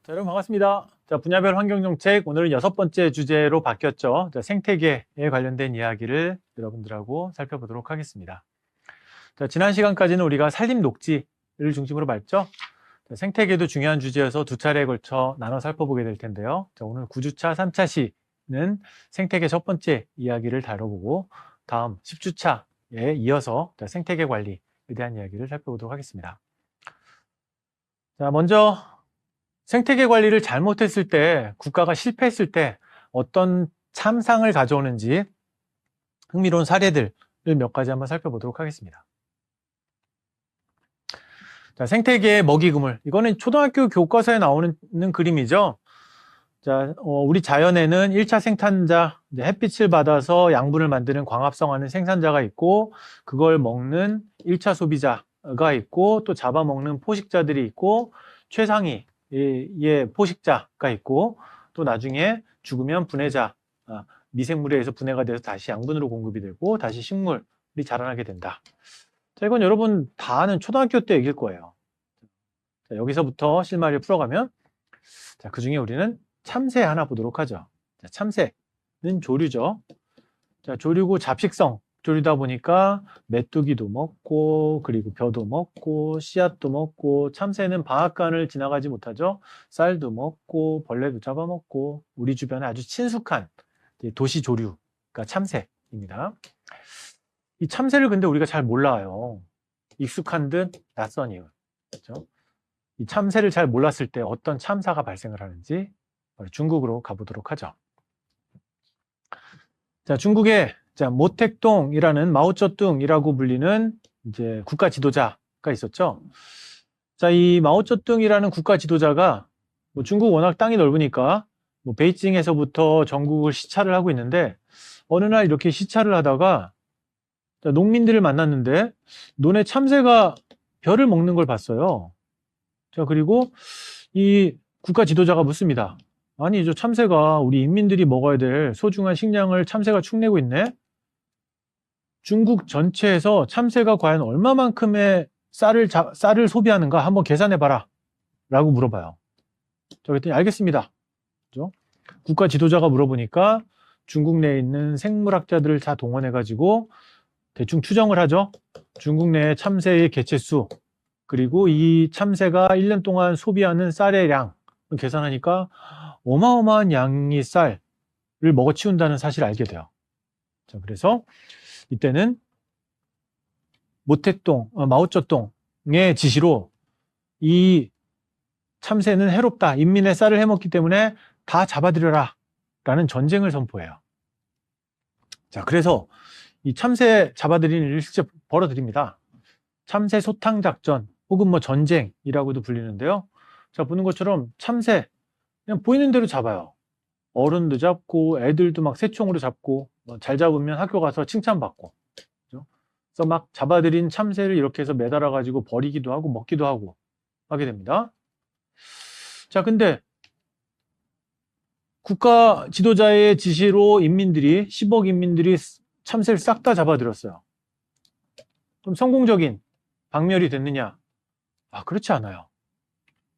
자, 여러분 반갑습니다. 자, 분야별 환경정책 오늘은 6번째 주제로 바뀌었죠. 자, 생태계에 관련된 이야기를 여러분들하고 살펴보도록 하겠습니다. 자, 지난 시간까지는 우리가 산림 녹지를 중심으로 봤죠. 자, 생태계도 중요한 주제여서 두 차례에 걸쳐 나눠 살펴보게 될 텐데요. 자, 오늘 9주차 3차 시는 생태계 첫 번째 이야기를 다뤄보고 다음 10주차에 이어서 생태계 관리에 대한 이야기를 살펴보도록 하겠습니다. 자, 먼저 생태계 관리를 잘못했을 때, 국가가 실패했을 때 어떤 참상을 가져오는지 흥미로운 사례들을 몇 가지 한번 살펴보도록 하겠습니다. 자, 생태계의 먹이 그물. 이거는 초등학교 교과서에 나오는 그림이죠. 자, 우리 자연에는 1차 생산자, 햇빛을 받아서 양분을 만드는 광합성하는 생산자가 있고, 그걸 먹는 1차 소비자가 있고, 또 잡아먹는 포식자들이 있고, 최상위 의 포식자가 있고, 또 나중에 죽으면 분해자, 미생물에 의해서 분해가 돼서 다시 양분으로 공급이 되고 다시 식물이 자라나게 된다. 자, 이건 여러분 다 아는 초등학교 때 얘기일 거예요. 자, 여기서부터 실마리를 풀어가면, 자, 그 중에 우리는 참새 하나 보도록 하죠. 자, 참새는 조류죠. 자, 조류고 잡식성 조류다 보니까 메뚜기도 먹고, 그리고 벼도 먹고, 씨앗도 먹고, 참새는 방앗간을 지나가지 못하죠. 쌀도 먹고, 벌레도 잡아먹고, 우리 주변에 아주 친숙한 도시 조류가 참새입니다. 이 참새를 근데 우리가 잘 몰라요. 익숙한 듯 낯선 이유. 그렇죠? 이 참새를 잘 몰랐을 때 어떤 참사가 발생을 하는지 중국으로 가보도록 하죠. 자, 중국의 모택동이라는 마오쩌둥이라고 불리는 이제 국가 지도자가 있었죠. 자, 이 마오쩌둥이라는 국가 지도자가 중국 워낙 땅이 넓으니까 베이징에서부터 전국을 시찰을 하고 있는데, 어느 날 이렇게 시찰을 하다가 농민들을 만났는데 논에 참새가 벼를 먹는 걸 봤어요. 자, 그리고 이 국가 지도자가 묻습니다. 아니, 저 참새가 우리 인민들이 먹어야 될 소중한 식량을 참새가 축내고 있네? 중국 전체에서 참새가 과연 얼마만큼의 쌀을 소비하는가 한번 계산해봐라 라고 물어봐요. 저 그랬더니 알겠습니다. 그죠? 국가 지도자가 물어보니까 중국 내에 있는 생물학자들을 다 동원해가지고 대충 추정을 하죠. 중국 내의 참새의 개체수, 그리고 이 참새가 1년 동안 소비하는 쌀의 량 계산하니까 어마어마한 양의 쌀을 먹어치운다는 사실을 알게 돼요. 자, 그래서 이때는 마오쩌둥의 지시로 이 참새는 해롭다, 인민의 쌀을 해먹기 때문에 다 잡아들여라 라는 전쟁을 선포해요. 자, 그래서 이 참새 잡아들이는 일을 직접 벌어들입니다. 참새 소탕 작전 혹은 전쟁이라고도 불리는데요. 자, 보는 것처럼 참새 그냥 보이는 대로 잡아요. 어른도 잡고 애들도 막 새총으로 잡고, 잘 잡으면 학교 가서 칭찬받고, 그렇죠? 그래서 막 잡아들인 참새를 이렇게 해서 매달아 가지고 버리기도 하고 먹기도 하고 하게 됩니다. 자, 근데 국가 지도자의 지시로 10억 인민들이 참새를 싹 다 잡아들였어요. 그럼 성공적인 박멸이 됐느냐? 그렇지 않아요.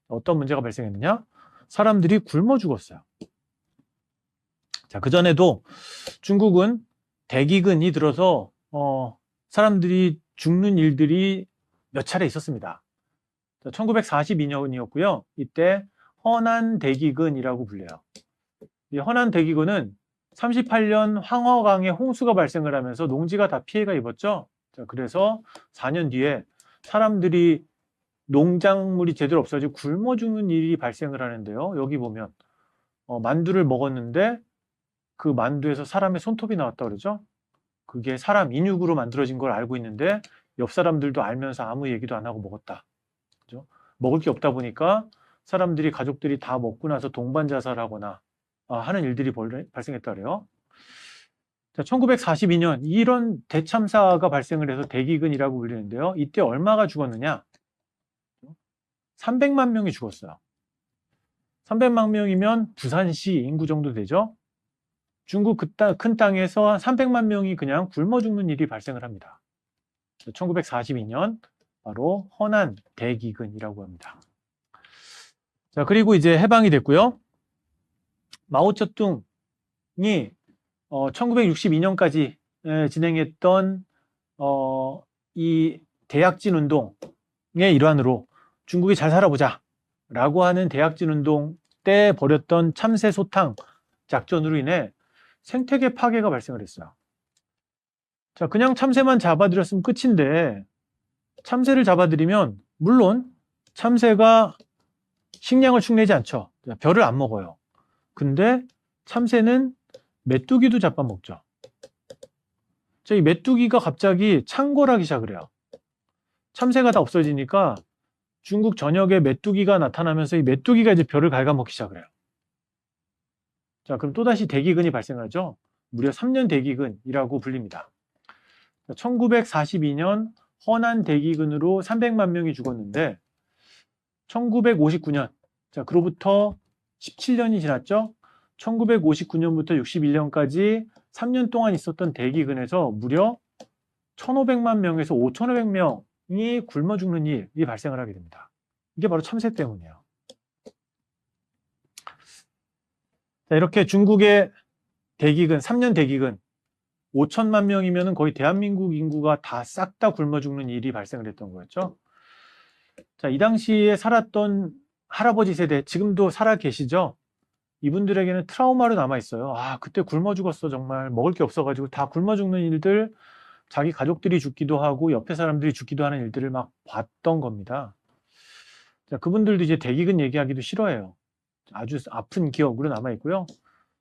어떤 문제가 발생했느냐? 사람들이 굶어 죽었어요. 자, 그전에도 중국은 대기근이 들어서 사람들이 죽는 일들이 몇 차례 있었습니다. 1942년이었고요. 이때 허난 대기근이라고 불려요. 이 허난 대기근은 38년 황허강에 홍수가 발생을 하면서 농지가 다 피해가 입었죠. 자, 그래서 4년 뒤에 사람들이 농작물이 제대로 없어지고 굶어 죽는 일이 발생을 하는데요. 여기 보면 만두를 먹었는데 그 만두에서 사람의 손톱이 나왔다 그러죠. 그게 사람 인육으로 만들어진 걸 알고 있는데 옆 사람들도 알면서 아무 얘기도 안 하고 먹었다. 그죠? 먹을 게 없다 보니까 사람들이, 가족들이 다 먹고 나서 동반 자살하거나 하는 일들이 발생했다 그래요. 자, 1942년 이런 대참사가 발생을 해서 대기근이라고 불리는데요. 이때 얼마가 죽었느냐? 300만 명이 죽었어요. 300만 명이면 부산시 인구 정도 되죠. 중국 큰 땅에서 300만 명이 그냥 굶어 죽는 일이 발생을 합니다. 1942년 바로 허난 대기근이라고 합니다. 자, 그리고 이제 해방이 됐고요. 마오쩌둥이 1962년까지 진행했던 이 대약진 운동의 일환으로 중국이 잘 살아보자 라고 하는 대약진 운동 때 벌였던 참새 소탕 작전으로 인해 생태계 파괴가 발생을 했어요. 자, 그냥 참새만 잡아들였으면 끝인데 참새를 잡아들이면 물론 참새가 식량을 축내지 않죠. 벼를 안 먹어요. 근데 참새는 메뚜기도 잡아먹죠. 자, 이 메뚜기가 갑자기 창궐하기 시작을 해요. 참새가 다 없어지니까 중국 전역에 메뚜기가 나타나면서 이 메뚜기가 이제 벼를 갉아먹기 시작을 해요. 자, 그럼 또다시 대기근이 발생하죠. 무려 3년 대기근이라고 불립니다. 1942년 허난 대기근으로 300만 명이 죽었는데 1959년, 자, 그로부터 17년이 지났죠. 1959년부터 61년까지 3년 동안 있었던 대기근에서 무려 1,500만 명에서 5,500명이 굶어 죽는 일이 발생을 하게 됩니다. 이게 바로 참새 때문이에요. 자, 이렇게 중국의 대기근, 3년 대기근 5천만 명이면 거의 대한민국 인구가 다 싹 다 굶어 죽는 일이 발생을 했던 거였죠. 자, 이 당시에 살았던 할아버지 세대, 지금도 살아 계시죠? 이분들에게는 트라우마로 남아 있어요. 아, 그때 굶어 죽었어. 정말 먹을 게 없어가지고 다 굶어 죽는 일들, 자기 가족들이 죽기도 하고 옆에 사람들이 죽기도 하는 일들을 막 봤던 겁니다. 자, 그분들도 이제 대기근 얘기하기도 싫어해요. 아주 아픈 기억으로 남아 있고요.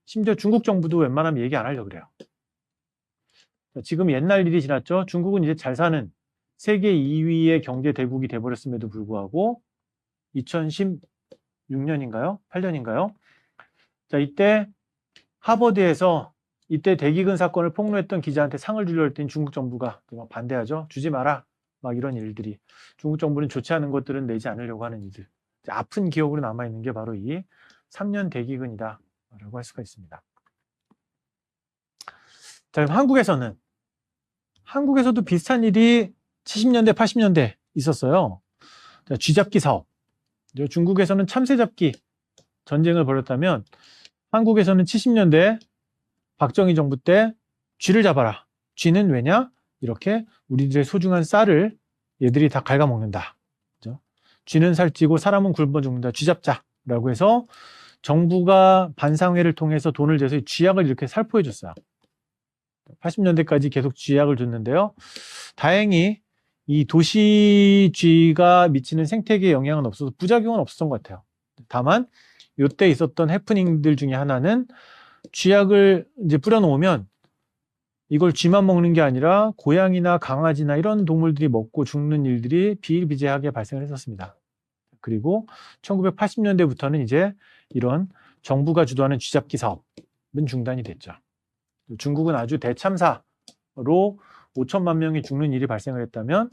심지어 중국 정부도 웬만하면 얘기 안 하려고 그래요. 자, 지금 옛날 일이 지났죠. 중국은 이제 잘 사는 세계 2위의 경제 대국이 돼버렸음에도 불구하고 2016년인가요? 8년인가요? 자, 이때 하버드에서 이때 대기근 사건을 폭로했던 기자한테 상을 주려 했더니 중국 정부가 막 반대하죠. 주지 마라. 막 이런 일들이. 중국 정부는 좋지 않은 것들은 내지 않으려고 하는 일들. 아픈 기억으로 남아있는 게 바로 이 3년 대기근이다 라고 할 수가 있습니다. 자, 그럼 한국에서도 비슷한 일이 70년대, 80년대 있었어요. 자, 쥐잡기 사업. 중국에서는 참새 잡기 전쟁을 벌였다면 한국에서는 70년대 박정희 정부 때 쥐를 잡아라. 쥐는 왜냐? 이렇게 우리들의 소중한 쌀을 얘들이 다 갉아먹는다. 그죠? 쥐는 살찌고 사람은 굶어 죽는다. 쥐 잡자라고 해서 정부가 반상회를 통해서 돈을 내서 쥐약을 이렇게 살포해 줬어요. 80년대까지 계속 쥐약을 줬는데요. 다행히 이 도시 쥐가 미치는 생태계에 영향은 없어서 부작용은 없었던 것 같아요. 다만 이때 있었던 해프닝들 중에 하나는 쥐약을 이제 뿌려놓으면 이걸 쥐만 먹는 게 아니라 고양이나 강아지나 이런 동물들이 먹고 죽는 일들이 비일비재하게 발생을 했었습니다. 그리고 1980년대부터는 이제 이런 정부가 주도하는 쥐잡기 사업은 중단이 됐죠. 중국은 아주 대참사로 5천만 명이 죽는 일이 발생을 했다면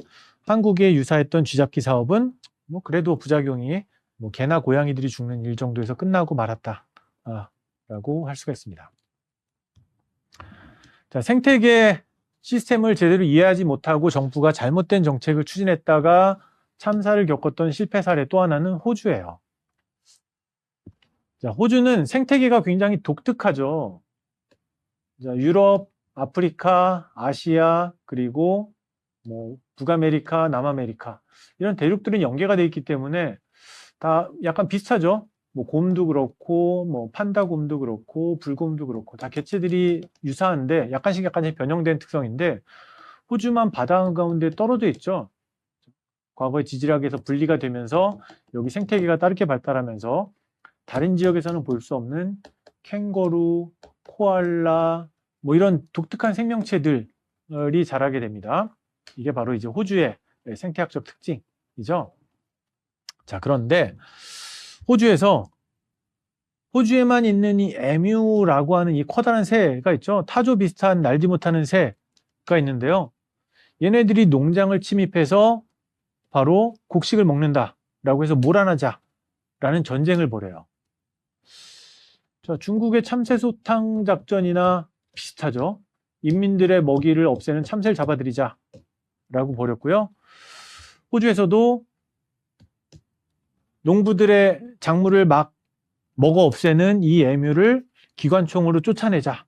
한국에 유사했던 쥐잡기 사업은 뭐 그래도 부작용이 뭐 개나 고양이들이 죽는 일 정도에서 끝나고 말았다 라고 할 수가 있습니다. 자, 생태계 시스템을 제대로 이해하지 못하고 정부가 잘못된 정책을 추진했다가 참사를 겪었던 실패 사례 또 하나는 호주예요. 자, 호주는 생태계가 굉장히 독특하죠. 자, 유럽, 아프리카, 아시아, 그리고 뭐 북아메리카, 남아메리카 이런 대륙들은 연계가 되어 있기 때문에 다 약간 비슷하죠. 뭐 곰도 그렇고 뭐 판다곰도 그렇고 불곰도 그렇고 다 개체들이 유사한데 약간씩 변형된 특성인데 호주만 바다 가운데 떨어져 있죠. 과거에 지질학에서 분리가 되면서 여기 생태계가 따르게 발달하면서 다른 지역에서는 볼 수 없는 캥거루, 코알라 뭐 이런 독특한 생명체들이 자라게 됩니다. 이게 바로 이제 호주의 생태학적 특징이죠. 자, 그런데 호주에만 있는 이 에뮤라고 하는 이 커다란 새가 있죠. 타조 비슷한 날지 못하는 새가 있는데요. 얘네들이 농장을 침입해서 바로 곡식을 먹는다라고 해서 몰아나자라는 전쟁을 벌여요. 자, 중국의 참새소탕 작전이나 비슷하죠. 인민들의 먹이를 없애는 참새를 잡아들이자라고 벌였고요. 호주에서도 농부들의 작물을 막 먹어 없애는 이 에뮤를 기관총으로 쫓아내자,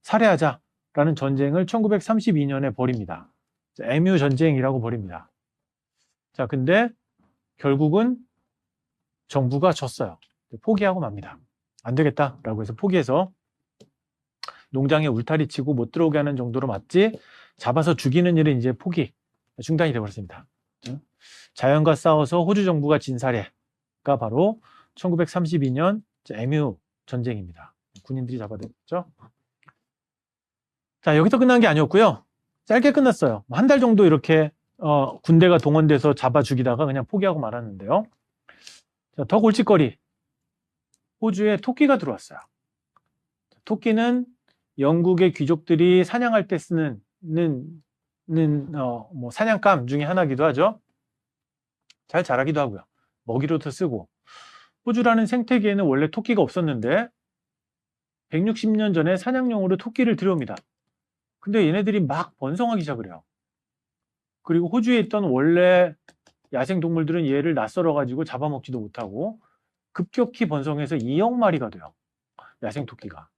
살해하자라는 전쟁을 1932년에 벌입니다. 에뮤 전쟁이라고 벌입니다. 자, 근데 결국은 정부가 졌어요. 포기하고 맙니다. 안 되겠다라고 해서 포기해서 농장에 울타리 치고 못 들어오게 하는 정도로 맞지, 잡아서 죽이는 일은 이제 중단이 되어버렸습니다. 자연과 싸워서 호주 정부가 진 사례가 바로 1932년 에뮤 전쟁입니다. 군인들이 잡아들였죠. 자, 여기서 끝난 게 아니었고요. 짧게 끝났어요. 한 달 정도 이렇게 군대가 동원돼서 잡아 죽이다가 그냥 포기하고 말았는데요. 자, 더 골칫거리. 호주에 토끼가 들어왔어요. 토끼는 영국의 귀족들이 사냥할 때 쓰는 사냥감 중에 하나이기도 하죠. 잘 자라기도 하고요. 먹이로도 쓰고. 호주라는 생태계에는 원래 토끼가 없었는데 160년 전에 사냥용으로 토끼를 들여옵니다. 근데 얘네들이 막 번성하기 시작을 해요. 그리고 호주에 있던 원래 야생동물들은 얘를 낯설어가지고 잡아먹지도 못하고 급격히 번성해서 2억 마리가 돼요. 야생토끼가.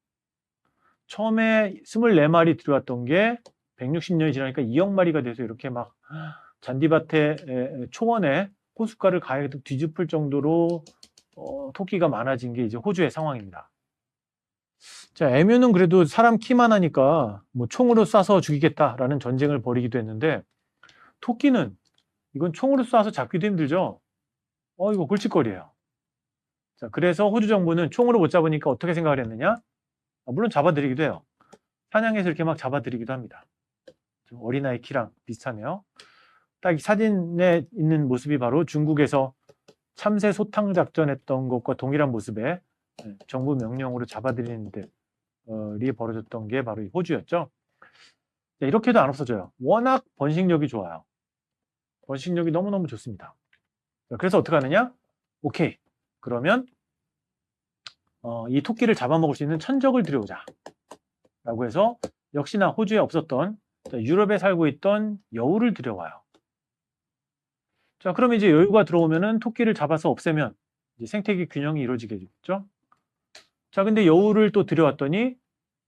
처음에 24마리 들어왔던 게 160년이 지나니까 2억 마리가 돼서 이렇게 막 잔디밭에 초원에 호숫가를 가득 뒤집을 정도로 토끼가 많아진 게 이제 호주의 상황입니다. 자, 에뮤는 그래도 사람 키만 하니까 뭐 총으로 쏴서 죽이겠다라는 전쟁을 벌이기도 했는데, 토끼는 이건 총으로 쏴서 잡기도 힘들죠. 이거 골칫거리예요. 자, 그래서 호주 정부는 총으로 못 잡으니까 어떻게 생각을 했느냐? 물론 잡아들이기도 해요. 사냥해서 이렇게 막 잡아들이기도 합니다. 좀 어린아이 키랑 비슷하네요. 딱 이 사진에 있는 모습이 바로 중국에서 참새 소탕 작전했던 것과 동일한 모습에 정부 명령으로 잡아들이는 일이 벌어졌던 게 바로 이 호주였죠. 이렇게도 안 없어져요. 워낙 번식력이 좋아요. 번식력이 너무너무 좋습니다. 그래서 어떻게 하느냐? 오케이. 그러면 이 토끼를 잡아먹을 수 있는 천적을 들여오자. 라고 해서 역시나 호주에 없었던 유럽에 살고 있던 여우를 들여와요. 자, 그럼 이제 여우가 들어오면은 토끼를 잡아서 없애면 이제 생태계 균형이 이루어지겠죠. 자, 근데 여우를 또 들여왔더니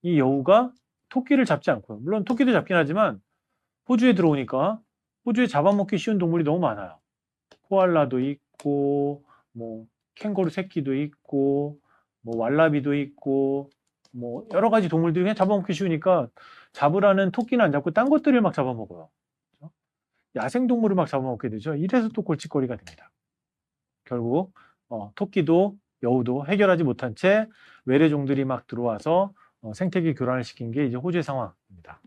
이 여우가 토끼를 잡지 않고요. 물론 토끼도 잡긴 하지만 호주에 들어오니까 호주에 잡아먹기 쉬운 동물이 너무 많아요. 코알라도 있고, 뭐 캥거루 새끼도 있고, 뭐 왈라비도 있고, 뭐 여러 가지 동물들이 그냥 잡아먹기 쉬우니까 잡으라는 토끼는 안 잡고 딴 것들을 막 잡아먹어요. 그렇죠? 야생동물을 막 잡아먹게 되죠. 이래서 또 골칫거리가 됩니다. 결국 토끼도 여우도 해결하지 못한 채 외래종들이 막 들어와서 생태계 교란을 시킨 게 이제 호주의 상황입니다.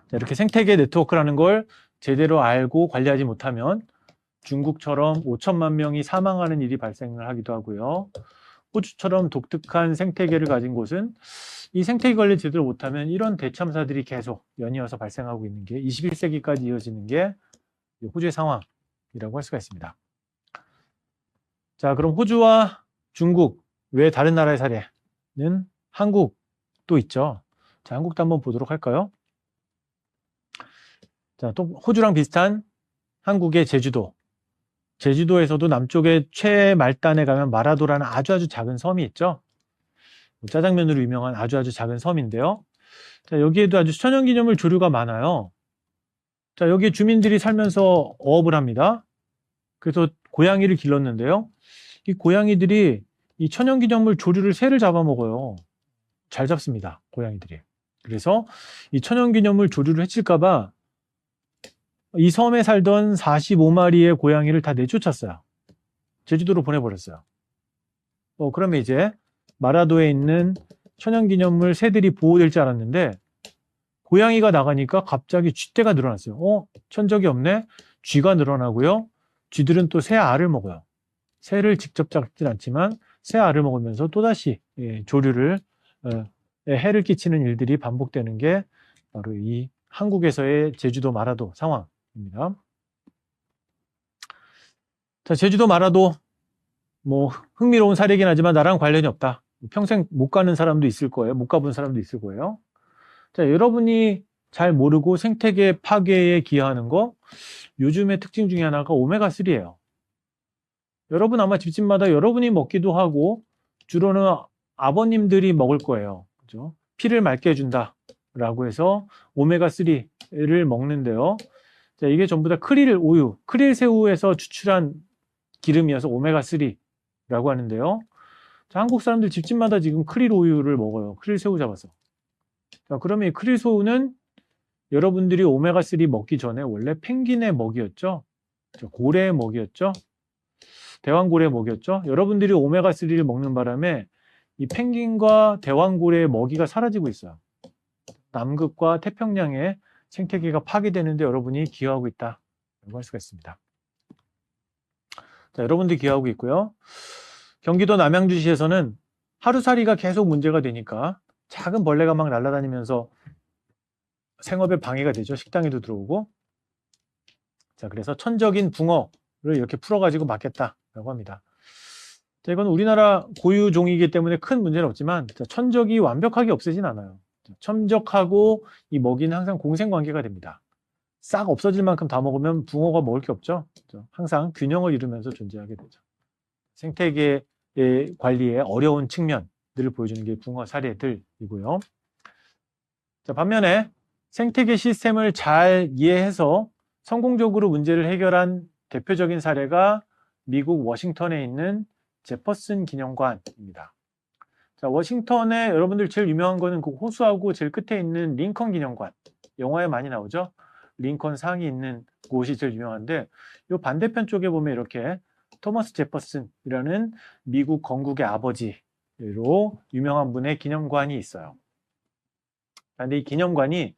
자, 이렇게 생태계 네트워크라는 걸 제대로 알고 관리하지 못하면 중국처럼 5천만 명이 사망하는 일이 발생을 하기도 하고요. 호주처럼 독특한 생태계를 가진 곳은 이 생태계 관리 제대로 못하면 이런 대참사들이 계속 연이어서 발생하고 있는 게 21세기까지 이어지는 게 호주의 상황이라고 할 수가 있습니다. 자, 그럼 호주와 중국 외 다른 나라의 사례는 한국도 있죠. 자, 한국도 한번 보도록 할까요? 자, 또 호주랑 비슷한 한국의 제주도. 제주도에서도 남쪽의 최말단에 가면 마라도라는 아주 작은 섬이 있죠. 짜장면으로 유명한 아주 작은 섬인데요. 자, 여기에도 아주 천연기념물 조류가 많아요. 자, 여기에 주민들이 살면서 어업을 합니다. 그래서 고양이를 길렀는데요. 이 고양이들이 이 천연기념물 조류를 새를 잡아먹어요. 잘 잡습니다, 고양이들이. 그래서 이 천연기념물 조류를 해칠까봐 이 섬에 살던 45마리의 고양이를 다 내쫓았어요. 제주도로 보내버렸어요. 그러면 이제 마라도에 있는 천연기념물 새들이 보호될 줄 알았는데 고양이가 나가니까 갑자기 쥐떼가 늘어났어요. 천적이 없네? 쥐가 늘어나고요. 쥐들은 또 새 알을 먹어요. 새를 직접 잡진 않지만 새 알을 먹으면서 또다시 조류를 해를 끼치는 일들이 반복되는 게 바로 이 한국에서의 제주도 마라도 상황입니다. 자, 제주도 마라도 뭐 흥미로운 사례긴 하지만 나랑 관련이 없다. 평생 못 가는 사람도 있을 거예요. 못 가본 사람도 있을 거예요. 자, 여러분이 잘 모르고 생태계 파괴에 기여하는 거, 요즘의 특징 중에 하나가 오메가3예요. 여러분 아마 집집마다 여러분이 먹기도 하고 주로는 아버님들이 먹을 거예요. 그죠? 피를 맑게 해준다라고 해서 오메가3를 먹는데요. 자, 이게 전부 다 크릴 우유, 크릴 새우에서 추출한 기름이어서 오메가3라고 하는데요. 자, 한국 사람들 집집마다 지금 크릴 우유를 먹어요. 크릴 새우 잡아서. 자, 그러면 이 크릴 새우는 여러분들이 오메가3 먹기 전에 원래 펭귄의 먹이였죠. 고래의 먹이였죠. 대왕고래의 먹이였죠. 여러분들이 오메가3를 먹는 바람에 이 펭귄과 대왕고래의 먹이가 사라지고 있어요. 남극과 태평양의 생태계가 파괴되는데 여러분이 기여하고 있다고 할 수가 있습니다. 자, 여러분들이 기여하고 있고요. 경기도 남양주시에서는 하루살이가 계속 문제가 되니까 작은 벌레가 막 날아다니면서 생업에 방해가 되죠. 식당에도 들어오고. 자, 그래서 천적인 붕어를 이렇게 풀어가지고 막겠다라고 합니다. 자, 이건 우리나라 고유종이기 때문에 큰 문제는 없지만 천적이 완벽하게 없애진 않아요. 천적하고 이 먹이는 항상 공생관계가 됩니다. 싹 없어질 만큼 다 먹으면 붕어가 먹을 게 없죠. 항상 균형을 이루면서 존재하게 되죠. 생태계 관리의 어려운 측면들을 보여주는 게 붕어 사례들이고요. 자, 반면에 생태계 시스템을 잘 이해해서 성공적으로 문제를 해결한 대표적인 사례가 미국 워싱턴에 있는 제퍼슨 기념관입니다. 자, 워싱턴에 여러분들 제일 유명한 거는 그 호수하고 제일 끝에 있는 링컨 기념관. 영화에 많이 나오죠? 링컨 상이 있는 곳이 제일 유명한데 이 반대편 쪽에 보면 이렇게 토머스 제퍼슨이라는 미국 건국의 아버지로 유명한 분의 기념관이 있어요. 그런데 이 기념관이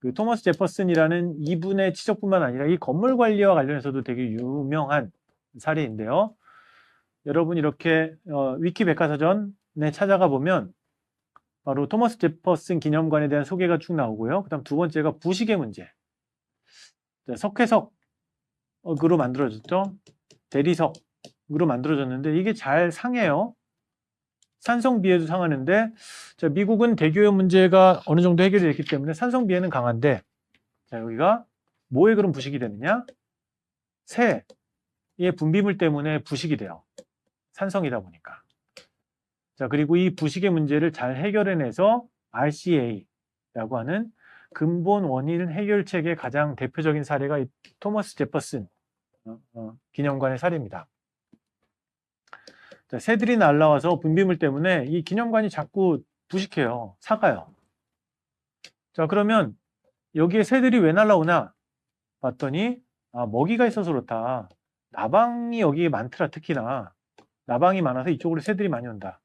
그 토머스 제퍼슨이라는 이분의 치적뿐만 아니라 이 건물 관리와 관련해서도 되게 유명한 사례인데요. 여러분 이렇게 위키 백과사전에 찾아가 보면 바로 토머스 제퍼슨 기념관에 대한 소개가 쭉 나오고요. 그다음 두 번째가 부식의 문제. 석회석으로 만들어졌죠. 대리석으로 만들어졌는데 이게 잘 상해요. 산성비에도 상하는데 자, 미국은 대기오염 문제가 어느 정도 해결이 됐기 때문에 산성비에는 강한데 자, 여기가 뭐에 그럼 부식이 되느냐? 새의 분비물 때문에 부식이 돼요. 산성이다 보니까. 자, 그리고 이 부식의 문제를 잘 해결해내서 RCA라고 하는 근본 원인 해결책의 가장 대표적인 사례가 이 토머스 제퍼슨 기념관의 사례입니다. 자, 새들이 날라와서 분비물 때문에 이 기념관이 자꾸 부식해요. 삭아요. 자, 그러면 여기에 새들이 왜 날라오나 봤더니 먹이가 있어서 그렇다. 나방이 여기에 많더라. 특히나 나방이 많아서 이쪽으로 새들이 많이 온다.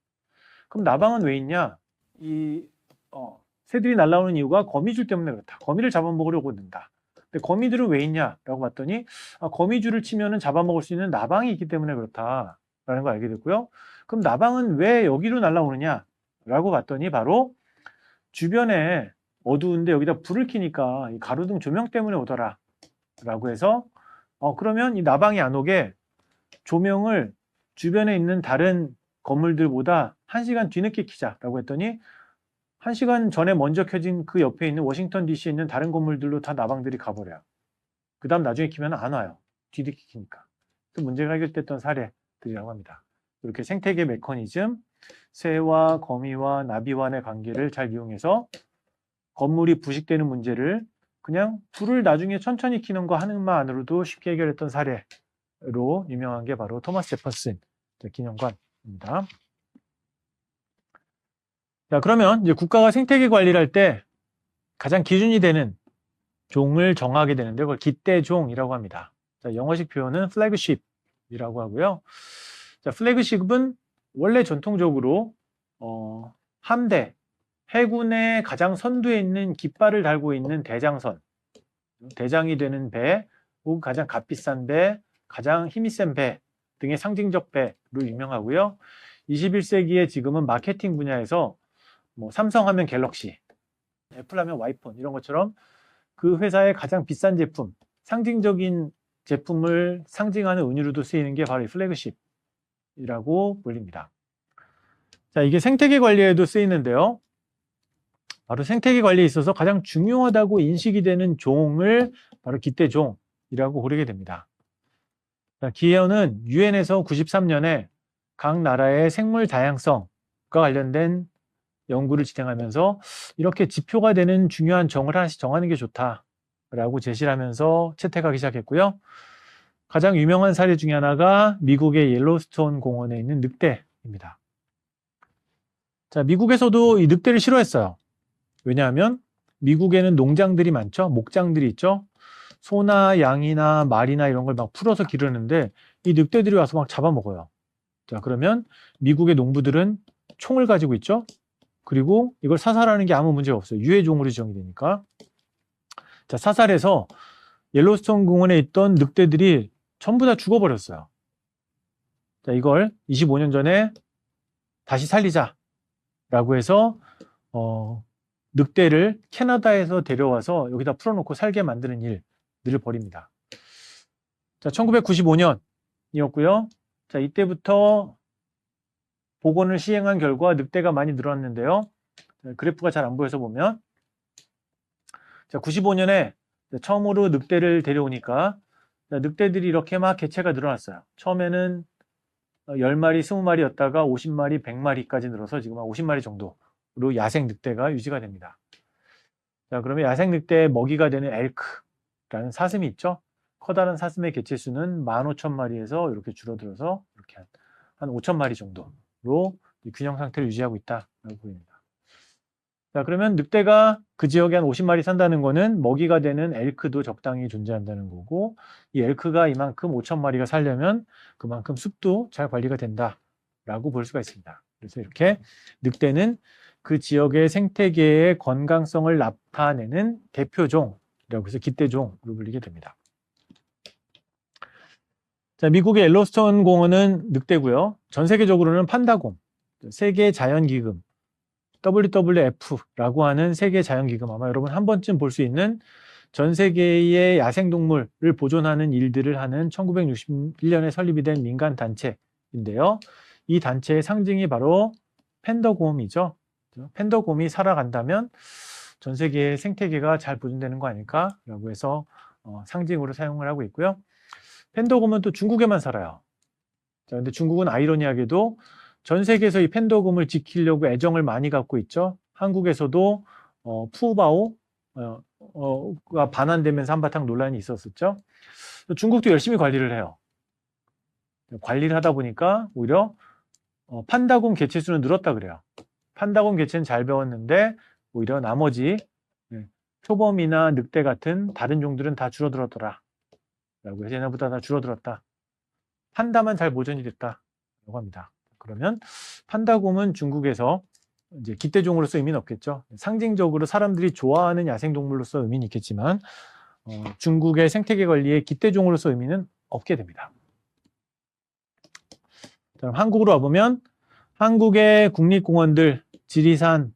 그럼 나방은 왜 있냐? 새들이 날라오는 이유가 거미줄 때문에 그렇다. 거미를 잡아먹으려고 든다. 근데 거미들은 왜 있냐라고 봤더니 거미줄을 치면은 잡아먹을 수 있는 나방이 있기 때문에 그렇다라는 걸 알게 됐고요. 그럼 나방은 왜 여기로 날라오느냐라고 봤더니 바로 주변에 어두운데 여기다 불을 켜니까 이 가로등 조명 때문에 오더라라고 해서 그러면 이 나방이 안 오게 조명을 주변에 있는 다른 건물들보다 1시간 뒤늦게 켜자라고 했더니 1시간 전에 먼저 켜진 그 옆에 있는 워싱턴 DC에 있는 다른 건물들로 다 나방들이 가버려요. 그 다음 나중에 키면 안 와요. 뒤늦게 키니까. 또 문제가 해결됐던 사례들이라고 합니다. 이렇게 생태계 메커니즘, 새와 거미와 나비와의 관계를 잘 이용해서 건물이 부식되는 문제를 그냥 불을 나중에 천천히 켜는 거 하는 것만으로도 쉽게 해결했던 사례로 유명한 게 바로 토머스 제퍼슨 기념관입니다. 자, 그러면 이제 국가가 생태계 관리를 할 때 가장 기준이 되는 종을 정하게 되는데 그걸 기대종이라고 합니다. 자, 영어식 표현은 flagship이라고 하고요. 자, flagship은 원래 전통적으로 함대, 해군의 가장 선두에 있는 깃발을 달고 있는 대장선, 대장이 되는 배, 혹은 가장 값비싼 배, 가장 힘이 센 배 등의 상징적 배로 유명하고요. 21세기에 지금은 마케팅 분야에서 뭐 삼성하면 갤럭시, 애플하면 와이폰 이런 것처럼 그 회사의 가장 비싼 제품, 상징적인 제품을 상징하는 은유로도 쓰이는 게 바로 이 플래그십이라고 불립니다. 자, 이게 생태계 관리에도 쓰이는데요. 바로 생태계 관리에 있어서 가장 중요하다고 인식이 되는 종을 바로 기대종이라고 부르게 됩니다. 자, 기현은 유엔에서 93년에 각 나라의 생물 다양성과 관련된 연구를 진행하면서 이렇게 지표가 되는 중요한 정을 하나씩 정하는 게 좋다라고 제시를 하면서 채택하기 시작했고요. 가장 유명한 사례 중에 하나가 미국의 옐로스톤 공원에 있는 늑대입니다. 자, 미국에서도 이 늑대를 싫어했어요. 왜냐하면 미국에는 농장들이 많죠. 목장들이 있죠. 소나 양이나 말이나 이런 걸 막 풀어서 기르는데 이 늑대들이 와서 막 잡아먹어요. 자, 그러면 미국의 농부들은 총을 가지고 있죠. 그리고 이걸 사살하는 게 아무 문제가 없어요. 유해종으로 지정이 되니까. 자, 사살해서 옐로스톤 공원에 있던 늑대들이 전부 다 죽어버렸어요. 자, 이걸 25년 전에 다시 살리자라고 해서 늑대를 캐나다에서 데려와서 여기다 풀어놓고 살게 만드는 일들을 벌입니다. 자, 1995년이었고요. 자, 이때부터 복원을 시행한 결과 늑대가 많이 늘었는데요. 그래프가 잘 안 보여서 보면, 자, 95년에 처음으로 늑대를 데려오니까 늑대들이 이렇게 막 개체가 늘어났어요. 처음에는 10마리, 20마리였다가 50마리, 100마리까지 늘어서 지금 한 50마리 정도로 야생 늑대가 유지가 됩니다. 자, 그러면 야생 늑대의 먹이가 되는 엘크라는 사슴이 있죠. 커다란 사슴의 개체 수는 15,000마리에서 이렇게 줄어들어서 이렇게 한 5,000마리 정도로 균형 상태를 유지하고 있다고 보입니다. 자, 그러면 늑대가 그 지역에 한 50마리 산다는 거는 먹이가 되는 엘크도 적당히 존재한다는 거고, 이 엘크가 이만큼 5,000마리가 살려면 그만큼 숲도 잘 관리가 된다라고 볼 수가 있습니다. 그래서 이렇게 늑대는 그 지역의 생태계의 건강성을 나타내는 대표종이라고 해서 기대종으로 불리게 됩니다. 자, 미국의 옐로스톤 공원은 늑대고요. 전 세계적으로는 판다곰, 세계 자연기금, WWF라고 하는 세계 자연기금, 아마 여러분 한 번쯤 볼 수 있는 전 세계의 야생동물을 보존하는 일들을 하는 1961년에 설립이 된 민간 단체인데요. 이 단체의 상징이 바로 팬더곰이죠. 팬더곰이 살아간다면 전 세계의 생태계가 잘 보존되는 거 아닐까라고 해서 상징으로 사용을 하고 있고요. 팬더곰은 또 중국에만 살아요. 자, 근데 중국은 아이러니하게도 전 세계에서 이 팬더곰을 지키려고 애정을 많이 갖고 있죠. 한국에서도 푸바오가 반환되면서 한바탕 논란이 있었었죠. 중국도 열심히 관리를 해요. 관리를 하다 보니까 오히려 판다곰 개체 수는 늘었다 그래요. 판다곰 개체는 잘 배웠는데 오히려 나머지 표범이나 늑대 같은 다른 종들은 다 줄어들었더라 라고 해서 옛날보다 다 줄어들었다. 판다만 잘 보존이 됐다라고 합니다. 그러면 판다곰은 중국에서 이제 기대종으로서 의미는 없겠죠. 상징적으로 사람들이 좋아하는 야생동물로서 의미는 있겠지만 중국의 생태계 관리에 기대종으로서 의미는 없게 됩니다. 그럼 한국으로 와보면 한국의 국립공원들 지리산,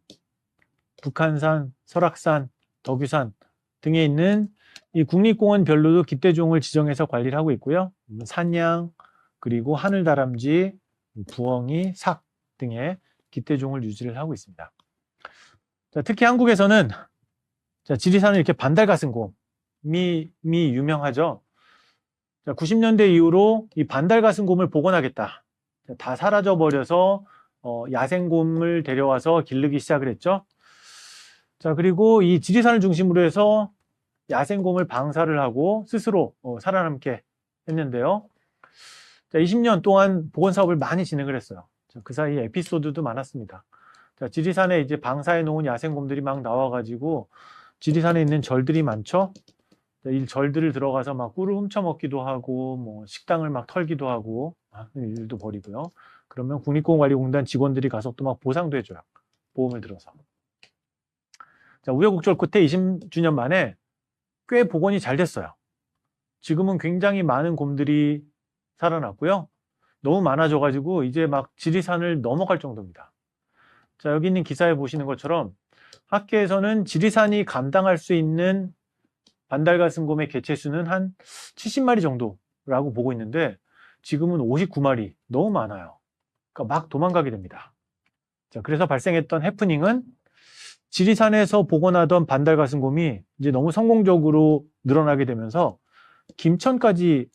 북한산, 설악산, 덕유산 등에 있는 이 국립공원별로도 기대종을 지정해서 관리를 하고 있고요. 산양, 그리고 하늘다람쥐, 부엉이, 삭 등의 기대종을 유지를 하고 있습니다. 자, 특히 한국에서는 지리산은 이렇게 반달가슴곰이 유명하죠. 자, 90년대 이후로 이 반달가슴곰을 복원하겠다. 다 사라져버려서 야생곰을 데려와서 기르기 시작을 했죠. 자, 그리고 이 지리산을 중심으로 해서 야생곰을 방사를 하고 스스로 살아남게 했는데요. 자, 20년 동안 복원 사업을 많이 진행을 했어요. 자, 그 사이에 에피소드도 많았습니다. 자, 지리산에 이제 방사해 놓은 야생곰들이 막 나와가지고 지리산에 있는 절들이 많죠. 자, 이 절들을 들어가서 막 꿀을 훔쳐먹기도 하고 뭐 식당을 막 털기도 하고 하는 일도 벌이고요. 그러면 국립공원관리공단 직원들이 가서 또 막 보상도 해줘요. 보험을 들어서. 자, 우여곡절 끝에 20주년 만에 꽤 복원이 잘 됐어요. 지금은 굉장히 많은 곰들이 살아났고요. 너무 많아져가지고 이제 막 지리산을 넘어갈 정도입니다. 자, 여기 있는 기사에 보시는 것처럼 학계에서는 지리산이 감당할 수 있는 반달가슴곰의 개체 수는 한 70마리 정도라고 보고 있는데 지금은 59마리, 너무 많아요. 그러니까 막 도망가게 됩니다. 자, 그래서 발생했던 해프닝은 지리산에서 복원하던 반달가슴곰이 이제 너무 성공적으로 늘어나게 되면서 김천까지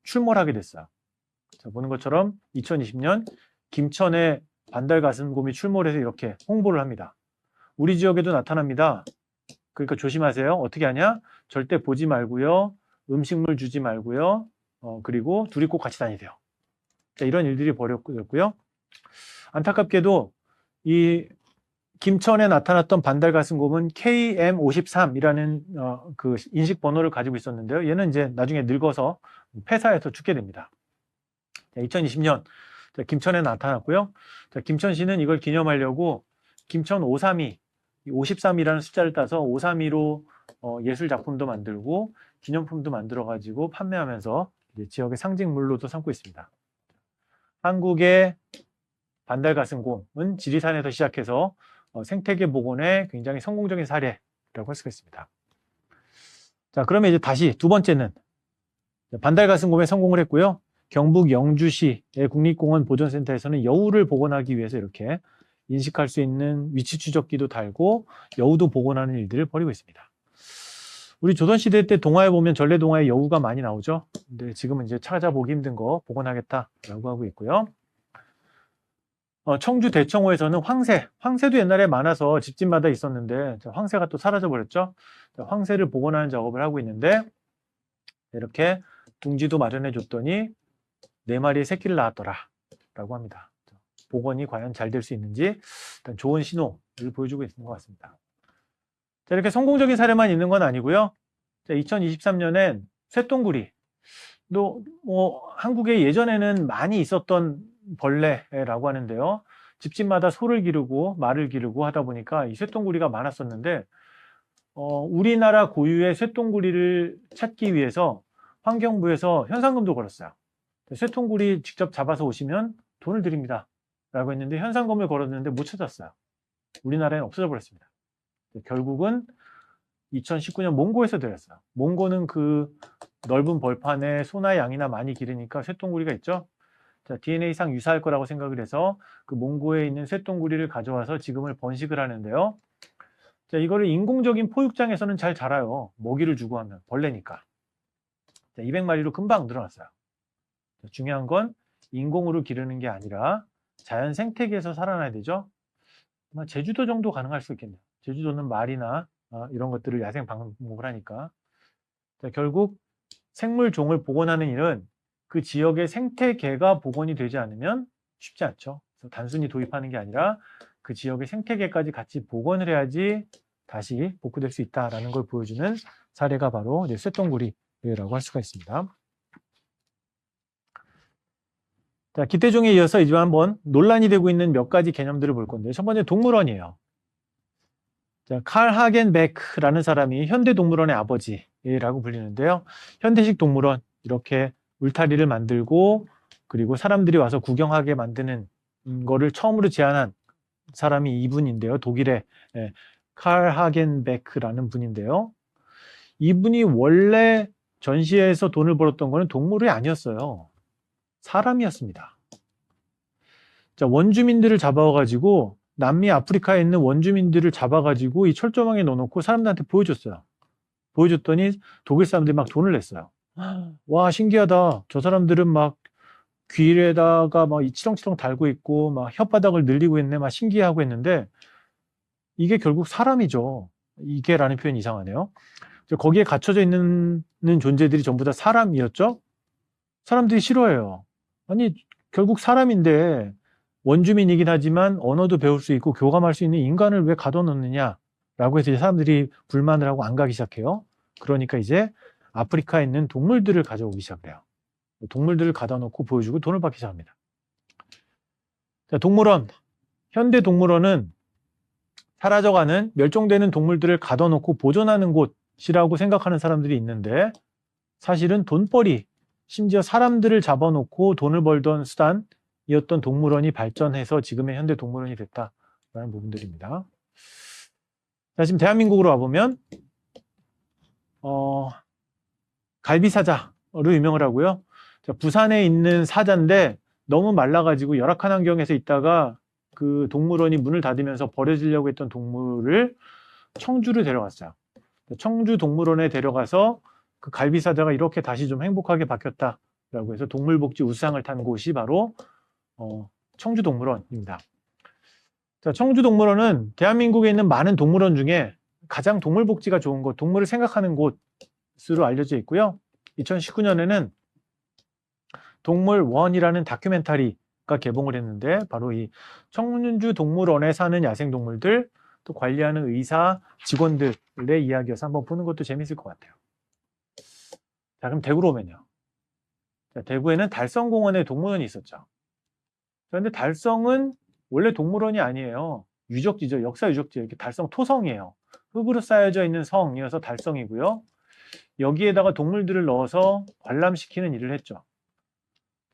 출몰하게 됐어요. 자, 보는 것처럼 2020년 김천에 반달가슴곰이 출몰해서 이렇게 홍보를 합니다. 우리 지역에도 나타납니다. 그러니까 조심하세요. 어떻게 하냐? 절대 보지 말고요. 음식물 주지 말고요. 그리고 둘이 꼭 같이 다니세요. 자, 이런 일들이 벌어졌고요. 안타깝게도 이 김천에 나타났던 반달가슴곰은 KM53이라는 그 인식 번호를 가지고 있었는데요. 얘는 이제 나중에 늙어서 폐사해서 죽게 됩니다. 자, 2020년 김천에 나타났고요. 자, 김천시는 이걸 기념하려고 김천 532, 53이라는 숫자를 따서 532로 예술 작품도 만들고 기념품도 만들어 가지고 판매하면서 이제 지역의 상징물로도 삼고 있습니다. 한국의 반달가슴곰은 지리산에서 시작해서 생태계 복원의 굉장히 성공적인 사례라고 할 수가 있습니다. 자, 그러면 이제 다시 두 번째는 반달가슴곰에 성공을 했고요. 경북 영주시의 국립공원 보존센터에서는 여우를 복원하기 위해서 이렇게 인식할 수 있는 위치 추적기도 달고 여우도 복원하는 일들을 벌이고 있습니다. 우리 조선시대 때 동화에 보면 전래동화에 여우가 많이 나오죠. 근데 지금은 이제 찾아보기 힘든 거 복원하겠다라고 하고 있고요. 청주 대청호에서는 황새도 옛날에 많아서 집집마다 있었는데 황새가 또 사라져버렸죠. 황새를 복원하는 작업을 하고 있는데 이렇게 둥지도 마련해 줬더니 4마리의 새끼를 낳았더라 라고 합니다. 복원이 과연 잘 될 수 있는지 일단 좋은 신호를 보여주고 있는 것 같습니다. 자, 이렇게 성공적인 사례만 있는 건 아니고요. 2023년엔 쇠똥구리, 한국에 예전에는 많이 있었던 벌레라고 하는데요. 집집마다 소를 기르고 말을 기르고 하다 보니까 이 쇠똥구리가 많았었는데 우리나라 고유의 쇠똥구리를 찾기 위해서 환경부에서 현상금도 걸었어요. 쇠똥구리 직접 잡아서 오시면 돈을 드립니다 라고 했는데 현상금을 걸었는데 못 찾았어요. 우리나라에는 없어져 버렸습니다. 결국은 2019년 몽고에서 들었어요. 몽고는 그 넓은 벌판에 소나 양이나 많이 기르니까 쇠똥구리가 있죠. 자, DNA상 유사할 거라고 생각을 해서 그 몽고에 있는 쇠똥구리를 가져와서 지금을 번식을 하는데요. 자, 이거를 인공적인 포육장에서는 잘 자라요. 먹이를 주고 하면 벌레니까. 자, 200마리로 금방 늘어났어요. 자, 중요한 건 인공으로 기르는 게 아니라 자연 생태계에서 살아나야 되죠. 아마 제주도 정도 가능할 수 있겠네요. 제주도는 말이나 이런 것들을 야생 방목을 하니까. 자, 결국 생물종을 복원하는 일은 그 지역의 생태계가 복원이 되지 않으면 쉽지 않죠. 그래서 단순히 도입하는 게 아니라 그 지역의 생태계까지 같이 복원을 해야지 다시 복구될 수 있다는 걸 보여주는 사례가 바로 쇠똥구리라고 할 수가 있습니다. 자, 기대종에 이어서 이제 한번 논란이 되고 있는 몇 가지 개념들을 볼 건데, 첫 번째 동물원이에요. 자, 칼 하겐베크라는 사람이 현대동물원의 아버지라고 불리는데요. 현대식 동물원, 이렇게 울타리를 만들고 그리고 사람들이 와서 구경하게 만드는 거를 처음으로 제안한 사람이 이분인데요. 독일의 칼 하겐베크라는 분인데요. 이분이 원래 전시회에서 돈을 벌었던 거는 동물이 아니었어요. 사람이었습니다. 자, 원주민들을 잡아가지고 남미 아프리카에 있는 원주민들을 잡아가지고 이 철조망에 넣어놓고 사람들한테 보여줬어요. 보여줬더니 독일 사람들이 막 돈을 냈어요. 와, 신기하다. 저 사람들은 막 귀에다가 막 치렁치렁 달고 있고 막 혓바닥을 늘리고 있네. 막 신기해하고 했는데 이게 결국 사람이죠. 이게라는 표현이 이상하네요. 거기에 갇혀져 있는 존재들이 전부 다 사람이었죠. 사람들이 싫어해요. 아니, 결국 사람인데 원주민이긴 하지만 언어도 배울 수 있고 교감할 수 있는 인간을 왜 가둬놓느냐라고 해서 사람들이 불만을 하고 안 가기 시작해요. 그러니까 이제 아프리카에 있는 동물들을 가져오기 시작해요. 동물들을 가둬놓고 보여주고 돈을 받기 시작합니다. 자, 동물원. 현대 동물원은 사라져가는 멸종되는 동물들을 가둬놓고 보존하는 곳이라고 생각하는 사람들이 있는데 사실은 돈벌이, 심지어 사람들을 잡아놓고 돈을 벌던 수단이었던 동물원이 발전해서 지금의 현대 동물원이 됐다라는 부분들입니다. 자, 지금 대한민국으로 와보면 갈비사자로 유명을 하고요. 자, 부산에 있는 사자인데 너무 말라가지고 열악한 환경에서 있다가 그 동물원이 문을 닫으면서 버려지려고 했던 동물을 청주를 데려갔어요. 청주 동물원에 데려가서 그 갈비사자가 이렇게 다시 좀 행복하게 바뀌었다 동물원이라고 해서 동물복지 우수상을 탄 곳이 바로 청주동물원입니다. 자, 청주동물원은 대한민국에 있는 많은 동물원 중에 가장 동물복지가 좋은 곳, 동물을 생각하는 곳으로 알려져 있고요. 2019년에는 동물원이라는 다큐멘터리가 개봉을 했는데 바로 이 청주동물원에 사는 야생동물들, 또 관리하는 의사, 직원들의 이야기여서 한번 보는 것도 재밌을 것 같아요. 자, 그럼 대구로 오면요. 자, 대구에는 달성공원에 동물원이 있었죠. 그런데 달성은 원래 동물원이 아니에요. 유적지죠. 역사 유적지. 이렇게 달성 토성이에요. 흙으로 쌓여져 있는 성이어서 달성이고요. 여기에다가 동물들을 넣어서 관람시키는 일을 했죠.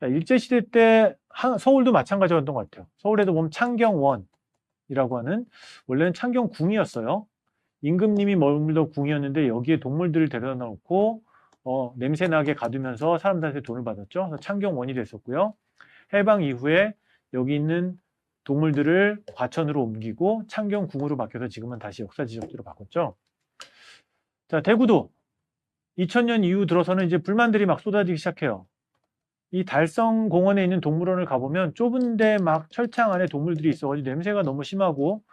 자, 일제시대 때 서울도 마찬가지였던 것 같아요. 서울에도 보면 창경원이라고 하는, 원래는 창경궁이었어요. 임금님이 머물던 궁이었는데 여기에 동물들을 데려다 놓고 냄새나게 가두면서 사람들한테 돈을 받았죠. 그래서 창경원이 됐었고요. 해방 이후에 여기 있는 동물들을 과천으로 옮기고 창경궁으로 바뀌어서 지금은 다시 역사지적지로 바꿨죠. 자, 대구도 2000년 이후 들어서는 이제 불만들이 막 쏟아지기 시작해요. 이 달성공원에 있는 동물원을 가보면 좁은데 막 철창 안에 동물들이 있어가지고 냄새가 너무 심하고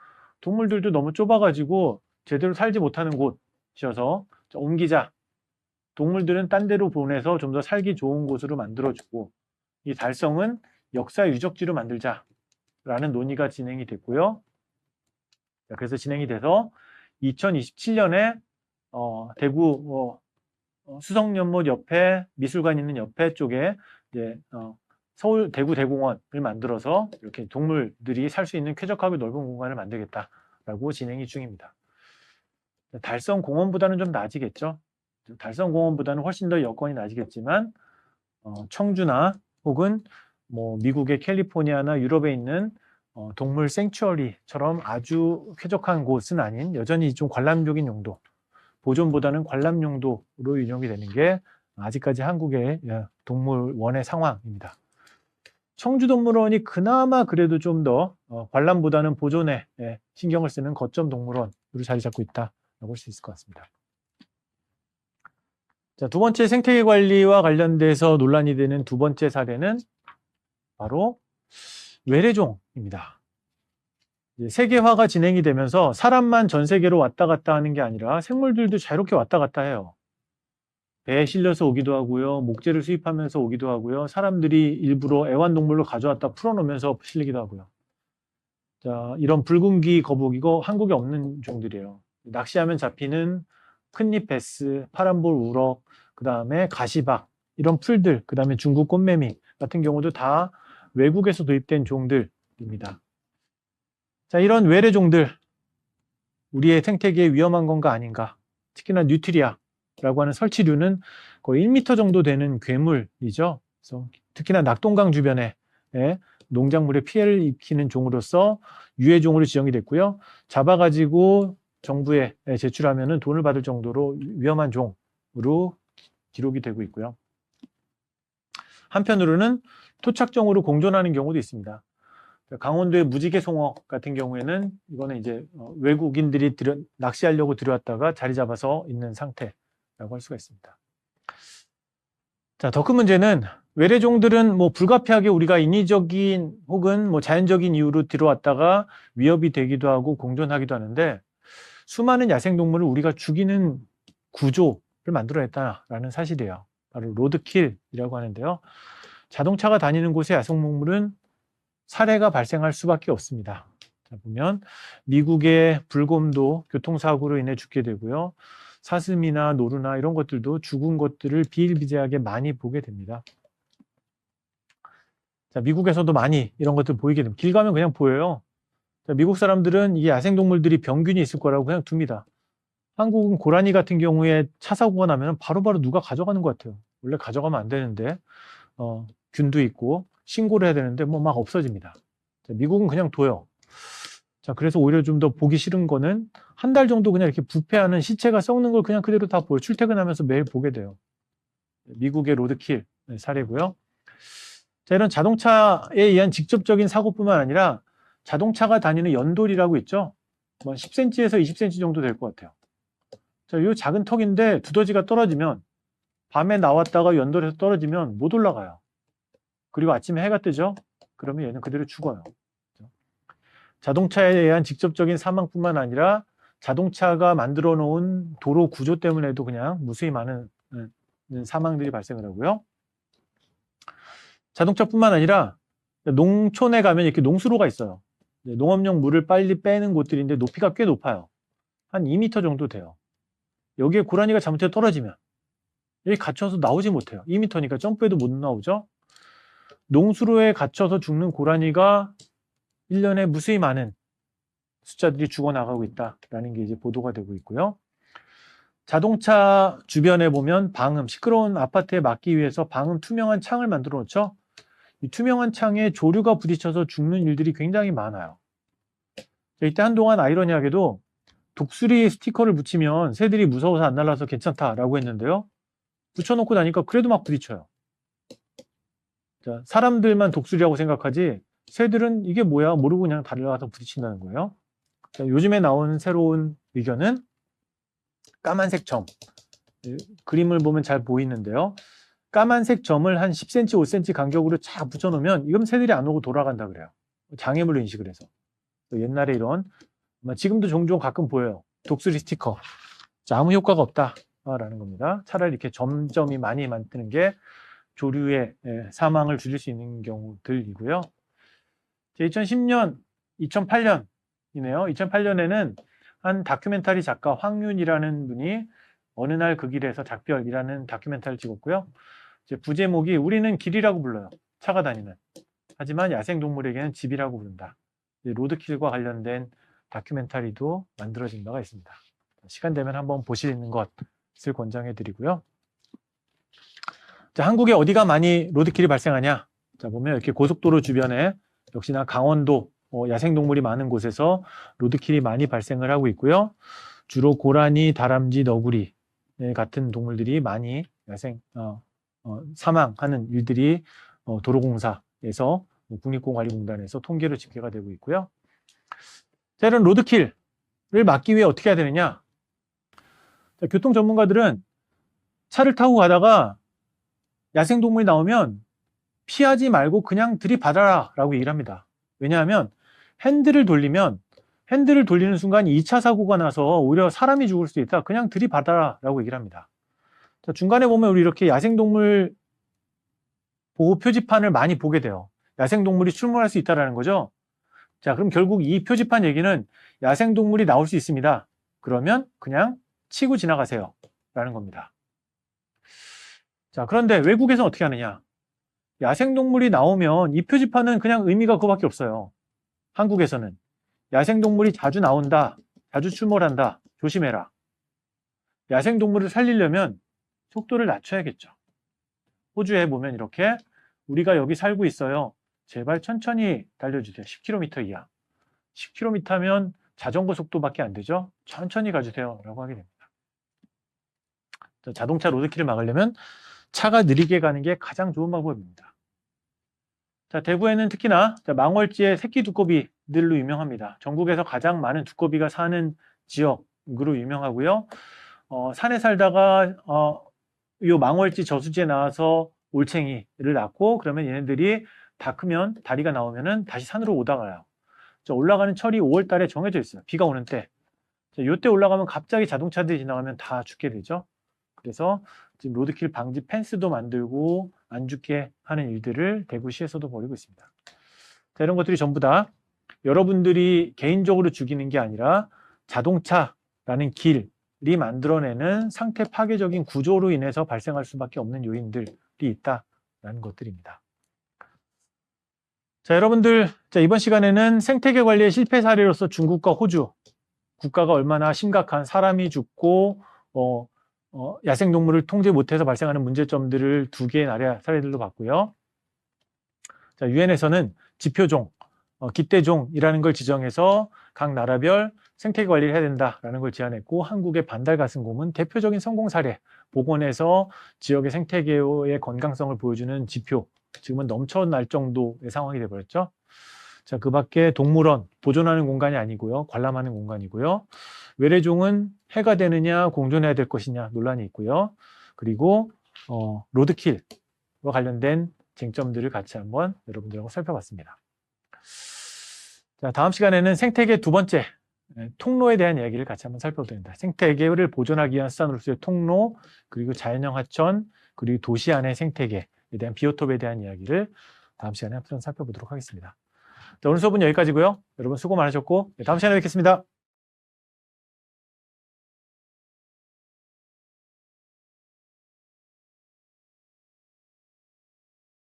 동물들도 너무 좁아가지고 제대로 살지 못하는 곳이어서 옮기자. 동물들은 딴 데로 보내서 좀 더 살기 좋은 곳으로 만들어주고 이 달성은 역사 유적지로 만들자라는 논의가 진행이 됐고요. 그래서 진행이 돼서 2027년에 대구 수성연못 옆에 미술관 있는 옆에 쪽에 이제 서울 대구 대공원을 만들어서 이렇게 동물들이 살 수 있는 쾌적하고 넓은 공간을 만들겠다라고 진행이 중입니다. 달성공원보다는 좀 나아지겠죠. 달성공원보다는 훨씬 더 여건이 나아지겠지만 청주나 혹은 뭐 미국의 캘리포니아나 유럽에 있는 동물 생츄어리처럼 아주 쾌적한 곳은 아닌 여전히 좀 관람적인 용도, 보존보다는 관람 용도로 운영이 되는 게 아직까지 한국의 동물원의 상황입니다. 청주동물원이 그나마 그래도 좀 더 관람보다는 보존에 신경을 쓰는 거점 동물원으로 자리 잡고 있다라고 할 수 있을 것 같습니다. 자, 두 번째 생태계 관리와 관련돼서 논란이 되는 두 번째 사례는 바로 외래종입니다. 세계화가 진행이 되면서 사람만 전 세계로 왔다 갔다 하는 게 아니라 생물들도 자유롭게 왔다 갔다 해요. 배에 실려서 오기도 하고요. 목재를 수입하면서 오기도 하고요. 사람들이 일부러 애완동물로 가져왔다 풀어놓으면서 실리기도 하고요. 자, 이런 붉은귀 거북, 이거 한국에 없는 종들이에요. 낚시하면 잡히는 큰잎 베스, 파란볼 우럭, 그 다음에 가시박, 이런 풀들, 그 다음에 중국 꽃매미 같은 경우도 다 외국에서 도입된 종들입니다. 자, 이런 외래종들, 우리의 생태계에 위험한 건가 아닌가? 특히나 뉴트리아라고 하는 설치류는 거의 1m 정도 되는 괴물이죠. 그래서 특히나 낙동강 주변에 농작물에 피해를 입히는 종으로서 유해종으로 지정이 됐고요. 잡아가지고 정부에 제출하면 돈을 받을 정도로 위험한 종으로 기록이 되고 있고요. 한편으로는 토착종으로 공존하는 경우도 있습니다. 강원도의 무지개 송어 같은 경우에는 이거는 이제 외국인들이 낚시하려고 들여왔다가 자리 잡아서 있는 상태라고 할 수가 있습니다. 자, 더 큰 문제는 외래종들은 뭐 불가피하게 우리가 인위적인 혹은 뭐 자연적인 이유로 들어왔다가 위협이 되기도 하고 공존하기도 하는데 수많은 야생동물을 우리가 죽이는 구조를 만들어냈다라는 사실이에요. 바로 로드킬이라고 하는데요. 자동차가 다니는 곳의 야생동물은 살해가 발생할 수밖에 없습니다. 자, 보면 미국의 불곰도 교통사고로 인해 죽게 되고요. 사슴이나 노루나 이런 것들도 죽은 것들을 비일비재하게 많이 보게 됩니다. 자, 미국에서도 많이 이런 것들 보이게 됩니다. 길 가면 그냥 보여요. 자, 미국 사람들은 이 야생동물들이 병균이 있을 거라고 그냥 둡니다. 한국은 고라니 같은 경우에 차 사고가 나면 바로바로 누가 가져가는 것 같아요. 원래 가져가면 안 되는데 균도 있고 신고를 해야 되는데 뭐 막 없어집니다. 자, 미국은 그냥 둬요. 자, 그래서 오히려 좀 더 보기 싫은 거는 한 달 정도 그냥 이렇게 부패하는 시체가 썩는 걸 그냥 그대로 다 보여. 출퇴근하면서 매일 보게 돼요. 미국의 로드킬 사례고요. 자, 이런 자동차에 의한 직접적인 사고뿐만 아니라 자동차가 다니는 연돌이라고 있죠. 뭐 10cm에서 20cm 정도 될 것 같아요. 자, 이 작은 턱인데 두더지가 떨어지면 밤에 나왔다가 연돌에서 떨어지면 못 올라가요. 그리고 아침에 해가 뜨죠. 그러면 얘는 그대로 죽어요. 자동차에 의한 직접적인 사망뿐만 아니라 자동차가 만들어 놓은 도로 구조 때문에도 그냥 무수히 많은 사망들이 발생을 하고요. 자동차뿐만 아니라 농촌에 가면 이렇게 농수로가 있어요. 농업용 물을 빨리 빼는 곳들인데 높이가 꽤 높아요. 한 2m 정도 돼요. 여기에 고라니가 잘못해서 떨어지면 여기 갇혀서 나오지 못해요. 2m니까 점프해도 못 나오죠. 농수로에 갇혀서 죽는 고라니가 1년에 무수히 많은 숫자들이 죽어나가고 있다라는 게 이제 보도가 되고 있고요. 자동차 주변에 보면 방음, 시끄러운 아파트에 막기 위해서 방음 투명한 창을 만들어 놓죠. 이 투명한 창에 조류가 부딪혀서 죽는 일들이 굉장히 많아요. 이때 한동안 아이러니하게도 독수리 스티커를 붙이면 새들이 무서워서 안 날아서 괜찮다라고 했는데요. 붙여놓고 나니까 그래도 막 부딪혀요. 자, 사람들만 독수리라고 생각하지 새들은 이게 뭐야 모르고 그냥 달려가서 부딪힌다는 거예요. 자, 요즘에 나온 새로운 의견은 까만색 점. 그림을 보면 잘 보이는데요. 까만색 점을 한 10cm, 5cm 간격으로 쫙 붙여놓으면 이건 새들이 안 오고 돌아간다 그래요. 장애물로 인식을 해서. 옛날에 이런 지금도 종종 가끔 보여요. 독수리 스티커. 자, 아무 효과가 없다라는 겁니다. 차라리 이렇게 점점이 많이 만드는 게 조류의 사망을 줄일 수 있는 경우들이고요. 2010년, 2008년이네요. 2008년에는 한 다큐멘터리 작가 황윤이라는 분이 어느 날 그 길에서 작별이라는 다큐멘터리를 찍었고요. 이제 부제목이 우리는 길이라고 불러요. 차가 다니는. 하지만 야생동물에게는 집이라고 부른다. 로드킬과 관련된 다큐멘터리도 만들어진 바가 있습니다. 시간 되면 한번 보시는 것을 권장해 드리고요. 자, 한국에 어디가 많이 로드킬이 발생하냐? 자, 보면 이렇게 고속도로 주변에 역시나 강원도 야생동물이 많은 곳에서 로드킬이 많이 발생을 하고 있고요. 주로 고라니, 다람쥐, 너구리 같은 동물들이 많이 사망하는 일들이 도로공사에서 국립공원관리공단에서 통계로 집계가 되고 있고요. 자, 이런 로드킬을 막기 위해 어떻게 해야 되느냐? 자, 교통 전문가들은 차를 타고 가다가 야생동물이 나오면 피하지 말고 그냥 들이받아라 라고 얘기를 합니다. 왜냐하면 핸들을 돌리는 순간 2차 사고가 나서 오히려 사람이 죽을 수도 있다. 그냥 들이받아라 라고 얘기를 합니다. 자, 중간에 보면 우리 이렇게 야생동물 보호 표지판을 많이 보게 돼요. 야생동물이 출몰할 수 있다는 거죠. 자, 그럼 결국 이 표지판 얘기는 야생동물이 나올 수 있습니다. 그러면 그냥 치고 지나가세요 라는 겁니다. 자, 그런데 외국에서는 어떻게 하느냐? 야생동물이 나오면 이 표지판은 그냥 의미가 그거밖에 없어요. 한국에서는 야생동물이 자주 나온다, 자주 출몰한다, 조심해라. 야생동물을 살리려면 속도를 낮춰야겠죠. 호주에 보면 이렇게 우리가 여기 살고 있어요. 제발 천천히 달려주세요. 10km 이하. 10km면 자전거 속도밖에 안 되죠. 천천히 가주세요 라고 하게 됩니다. 자동차 로드킬을 막으려면 차가 느리게 가는 게 가장 좋은 방법입니다. 자, 대구에는 특히나 망월지의 새끼 두꺼비들로 유명합니다. 전국에서 가장 많은 두꺼비가 사는 지역으로 유명하고요. 산에 살다가 요 망월지 저수지에 나와서 올챙이를 낳고 그러면 얘네들이 다 크면 다리가 나오면은 다시 산으로 오다가요. 올라가는 철이 5월 달에 정해져 있어요. 비가 오는 때. 요때 올라가면 갑자기 자동차들이 지나가면 다 죽게 되죠. 그래서 지금 로드킬 방지 펜스도 만들고 안 죽게 하는 일들을 대구시에서도 벌이고 있습니다. 자, 이런 것들이 전부 다 여러분들이 개인적으로 죽이는 게 아니라 자동차라는 길이 만들어내는 상태 파괴적인 구조로 인해서 발생할 수밖에 없는 요인들이 있다라는 것들입니다. 자, 여러분들, 이번 시간에는 생태계 관리의 실패 사례로서 중국과 호주, 국가가 얼마나 심각한 사람이 죽고 야생동물을 통제 못해서 발생하는 문제점들을 두 개의 나라 사례들로 봤고요. 자, 유엔에서는 지표종, 기대종이라는 걸 지정해서 각 나라별 생태계 관리를 해야 된다라는 걸 제안했고, 한국의 반달가슴곰은 대표적인 성공 사례, 복원해서 지역의 생태계의 건강성을 보여주는 지표, 지금은 넘쳐날 정도의 상황이 되어버렸죠. 자, 그 밖에 동물원, 보존하는 공간이 아니고요. 관람하는 공간이고요. 외래종은 해가 되느냐 공존해야 될 것이냐 논란이 있고요. 그리고 로드킬과 관련된 쟁점들을 같이 한번 여러분들하고 살펴봤습니다. 자, 다음 시간에는 생태계 두 번째, 통로에 대한 이야기를 같이 한번 살펴보겠습니다. 생태계를 보존하기 위한 수단으로서의 통로, 그리고 자연형 하천, 그리고 도시 안의 생태계에 대한 비오톱에 대한 이야기를 다음 시간에 한번 살펴보도록 하겠습니다. 자, 오늘 수업은 여기까지고요. 여러분 수고 많으셨고, 다음 시간에 뵙겠습니다.